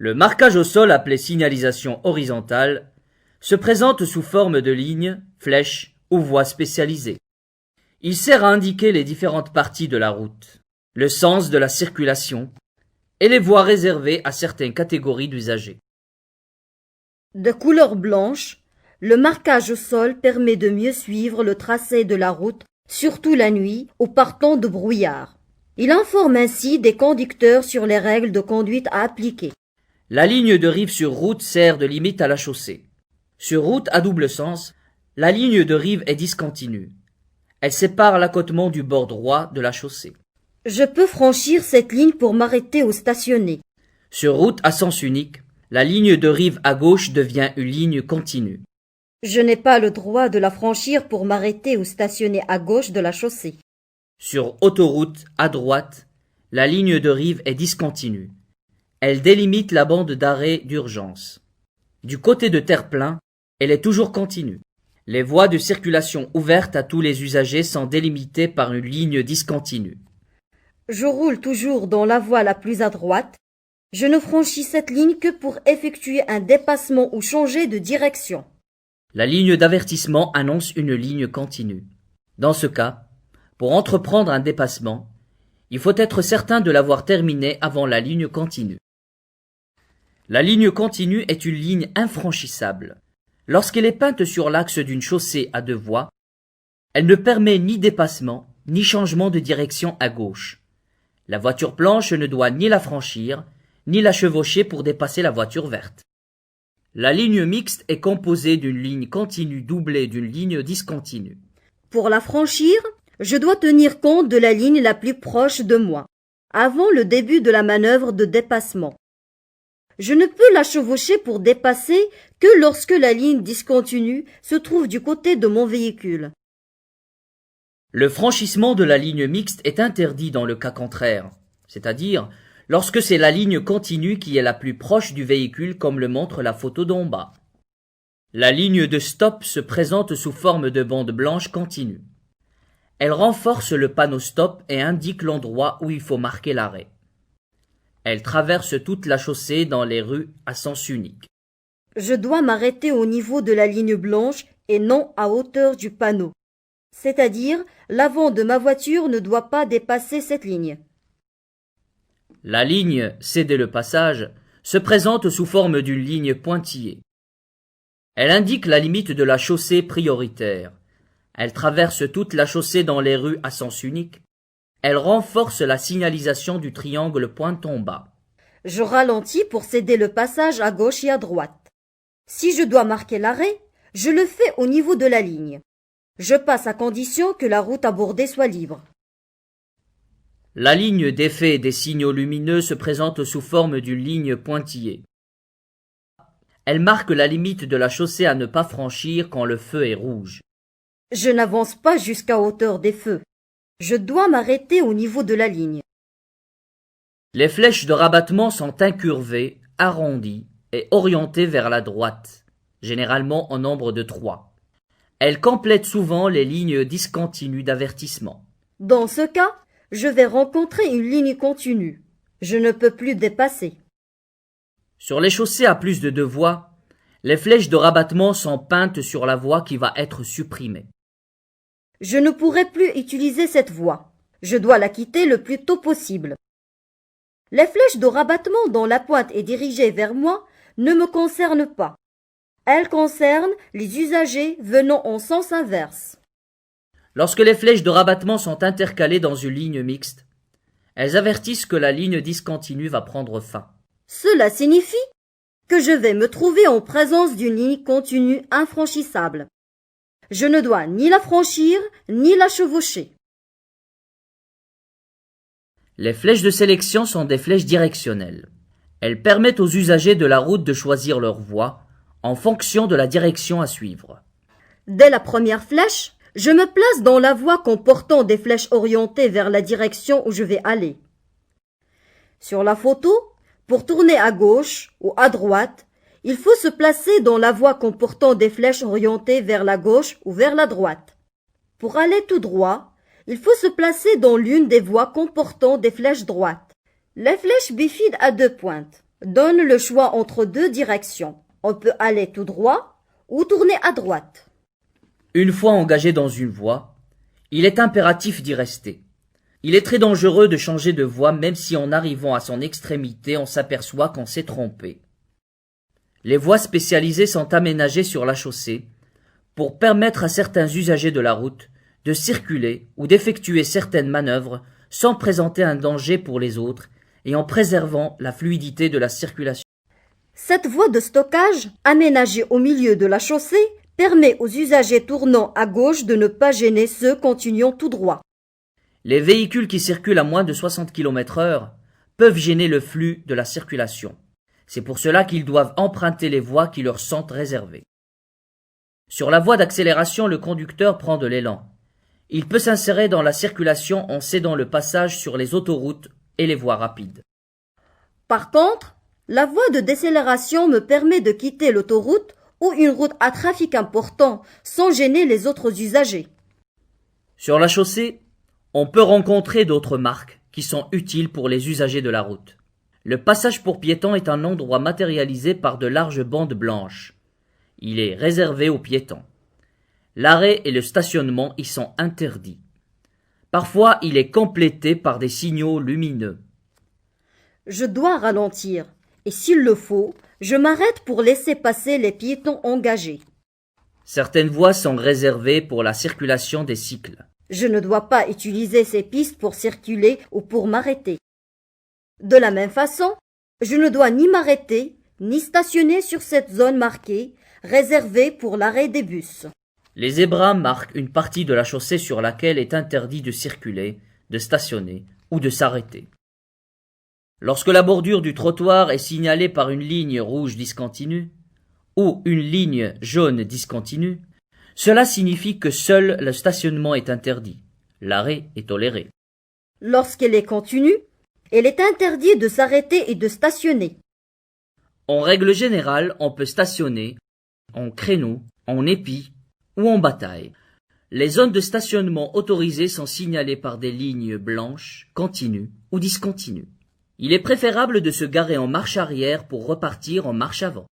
Le marquage au sol, appelé signalisation horizontale, se présente sous forme de lignes, flèches ou voies spécialisées. Il sert à indiquer les différentes parties de la route, le sens de la circulation et les voies réservées à certaines catégories d'usagers. De couleur blanche, le marquage au sol permet de mieux suivre le tracé de la route, surtout la nuit ou par temps de brouillard. Il informe ainsi des conducteurs sur les règles de conduite à appliquer. La ligne de rive sur route sert de limite à la chaussée. Sur route à double sens, la ligne de rive est discontinue. Elle sépare l'accotement du bord droit de la chaussée. Je peux franchir cette ligne pour m'arrêter ou stationner. Sur route à sens unique, la ligne de rive à gauche devient une ligne continue. Je n'ai pas le droit de la franchir pour m'arrêter ou stationner à gauche de la chaussée. Sur autoroute à droite, la ligne de rive est discontinue. Elle délimite la bande d'arrêt d'urgence. Du côté de terre-plein, elle est toujours continue. Les voies de circulation ouvertes à tous les usagers sont délimitées par une ligne discontinue. Je roule toujours dans la voie la plus à droite. Je ne franchis cette ligne que pour effectuer un dépassement ou changer de direction. La ligne d'avertissement annonce une ligne continue. Dans ce cas, pour entreprendre un dépassement, il faut être certain de l'avoir terminé avant la ligne continue. La ligne continue est une ligne infranchissable. Lorsqu'elle est peinte sur l'axe d'une chaussée à deux voies, elle ne permet ni dépassement, ni changement de direction à gauche. La voiture blanche ne doit ni la franchir, ni la chevaucher pour dépasser la voiture verte. La ligne mixte est composée d'une ligne continue doublée d'une ligne discontinue. Pour la franchir, je dois tenir compte de la ligne la plus proche de moi, avant le début de la manœuvre de dépassement. Je ne peux la chevaucher pour dépasser que lorsque la ligne discontinue se trouve du côté de mon véhicule. Le franchissement de la ligne mixte est interdit dans le cas contraire, c'est-à-dire lorsque c'est la ligne continue qui est la plus proche du véhicule comme le montre la photo d'en bas. La ligne de stop se présente sous forme de bande blanche continue. Elle renforce le panneau stop et indique l'endroit où il faut marquer l'arrêt. Elle traverse toute la chaussée dans les rues à sens unique. Je dois m'arrêter au niveau de la ligne blanche et non à hauteur du panneau. C'est-à-dire, l'avant de ma voiture ne doit pas dépasser cette ligne. La ligne, cédez le passage, se présente sous forme d'une ligne pointillée. Elle indique la limite de la chaussée prioritaire. Elle traverse toute la chaussée dans les rues à sens unique. Elle renforce la signalisation du triangle pointe en bas. Je ralentis pour céder le passage à gauche et à droite. Si je dois marquer l'arrêt, je le fais au niveau de la ligne. Je passe à condition que la route abordée soit libre. La ligne d'effet des signaux lumineux se présente sous forme d'une ligne pointillée. Elle marque la limite de la chaussée à ne pas franchir quand le feu est rouge. Je n'avance pas jusqu'à hauteur des feux. Je dois m'arrêter au niveau de la ligne. Les flèches de rabattement sont incurvées, arrondies et orientées vers la droite, généralement en nombre de 3. Elles complètent souvent les lignes discontinues d'avertissement. Dans ce cas, je vais rencontrer une ligne continue. Je ne peux plus dépasser. Sur les chaussées à plus de 2 voies, les flèches de rabattement sont peintes sur la voie qui va être supprimée. Je ne pourrai plus utiliser cette voie. Je dois la quitter le plus tôt possible. Les flèches de rabattement dont la pointe est dirigée vers moi ne me concernent pas. Elles concernent les usagers venant en sens inverse. Lorsque les flèches de rabattement sont intercalées dans une ligne mixte, elles avertissent que la ligne discontinue va prendre fin. Cela signifie que je vais me trouver en présence d'une ligne continue infranchissable. Je ne dois ni la franchir, ni la chevaucher. Les flèches de sélection sont des flèches directionnelles. Elles permettent aux usagers de la route de choisir leur voie en fonction de la direction à suivre. Dès la première flèche, je me place dans la voie comportant des flèches orientées vers la direction où je vais aller. Sur la photo, pour tourner à gauche ou à droite, il faut se placer dans la voie comportant des flèches orientées vers la gauche ou vers la droite. Pour aller tout droit, il faut se placer dans l'une des voies comportant des flèches droites. Les flèches bifident à 2 pointes. donne le choix entre deux directions. On peut aller tout droit ou tourner à droite. Une fois engagé dans une voie, il est impératif d'y rester. Il est très dangereux de changer de voie même si en arrivant à son extrémité on s'aperçoit qu'on s'est trompé. Les voies spécialisées sont aménagées sur la chaussée pour permettre à certains usagers de la route de circuler ou d'effectuer certaines manœuvres sans présenter un danger pour les autres et en préservant la fluidité de la circulation. Cette voie de stockage, aménagée au milieu de la chaussée, permet aux usagers tournant à gauche de ne pas gêner ceux continuant tout droit. Les véhicules qui circulent à moins de 60 km/h peuvent gêner le flux de la circulation. C'est pour cela qu'ils doivent emprunter les voies qui leur sont réservées. Sur la voie d'accélération, le conducteur prend de l'élan. Il peut s'insérer dans la circulation en cédant le passage sur les autoroutes et les voies rapides. Par contre, la voie de décélération me permet de quitter l'autoroute ou une route à trafic important sans gêner les autres usagers. Sur la chaussée, on peut rencontrer d'autres marques qui sont utiles pour les usagers de la route. Le passage pour piétons est un endroit matérialisé par de larges bandes blanches. Il est réservé aux piétons. L'arrêt et le stationnement y sont interdits. Parfois, il est complété par des signaux lumineux. Je dois ralentir et s'il le faut, je m'arrête pour laisser passer les piétons engagés. Certaines voies sont réservées pour la circulation des cycles. Je ne dois pas utiliser ces pistes pour circuler ou pour m'arrêter. De la même façon, je ne dois ni m'arrêter, ni stationner sur cette zone marquée, réservée pour l'arrêt des bus. Les zébras marquent une partie de la chaussée sur laquelle est interdit de circuler, de stationner ou de s'arrêter. Lorsque la bordure du trottoir est signalée par une ligne rouge discontinue ou une ligne jaune discontinue, cela signifie que seul le stationnement est interdit. L'arrêt est toléré. Lorsqu'elle est continue, il est interdit de s'arrêter et de stationner. En règle générale, on peut stationner en créneau, en épi ou en bataille. Les zones de stationnement autorisées sont signalées par des lignes blanches, continues ou discontinues. Il est préférable de se garer en marche arrière pour repartir en marche avant.